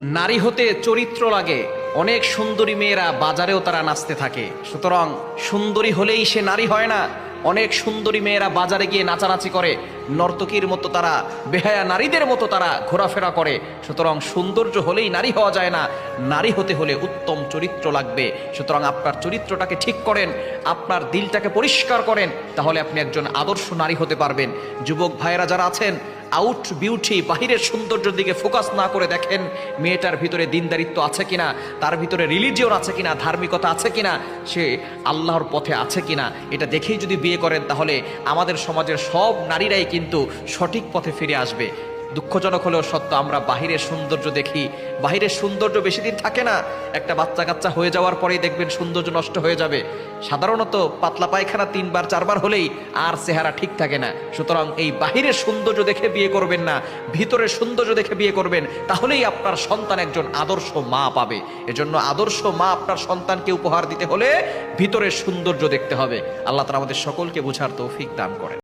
নারী হতে চরিত্র লাগে। অনেক সুন্দরী মেয়েরা বাজারেও তারা নাচতে থাকে, সুতরাং সুন্দরী হলেই সে নারী হয় না। অনেক সুন্দরী মেয়েরা বাজারে গিয়ে নাচানাচি করে, নর্তকীর মতো তারা, বেহায়া নারীদের মতো তারা ঘোরাফেরা করে। সুতরাং সৌন্দর্য হলেই নারী হওয়া যায় না, নারী হতে হলে উত্তম চরিত্র লাগবে। সুতরাং আপনার চরিত্রটাকে ঠিক করেন, আপনার দিলটাকে পরিষ্কার করেন, তাহলে আপনি একজন আদর্শ নারী হতে পারবেন। যুবক ভাইয়েরা যারা আছেন, আউট বিউটি, বাহিরের সৌন্দর্যের দিকে ফোকাস না করে দেখেন মেয়েটার ভিতরে দিনদারিত্ব আছে কিনা, তার ভিতরে রিলিজিয়ন আছে কিনা, ধার্মিকতা আছে কিনা, সে আল্লাহর পথে আছে কিনা। এটা দেখেই যদি বিয়ে করেন তাহলে আমাদের সমাজের সব নারীরাই কিন্তু সঠিক পথে ফিরে আসবে। দুঃখজনক হলেও সত্য, আমরা বাহিরের সৌন্দর্য দেখি, বাহিরের সৌন্দর্য বেশি দিন থাকে না। একটা বাচ্চা কাচ্চা হয়ে যাওয়ার পরেই দেখবেন সৌন্দর্য নষ্ট হয়ে যাবে। সাধারণত পাতলা পায়খানা 3বার 4বার হলেই আর চেহারা ঠিক থাকে না। সুতরাং এই বাহিরের সৌন্দর্য দেখে বিয়ে করবেন না, ভিতরের সৌন্দর্য দেখে বিয়ে করবেন, তাহলেই আপনার সন্তান একজন আদর্শ মা পাবে। এজন্য আদর্শ মা আপনার সন্তানকে উপহার দিতে হলে ভিতরের সৌন্দর্য দেখতে হবে। আল্লাহ তাআলা আমাদের সকলকে বুঝার তৌফিক দান করেন।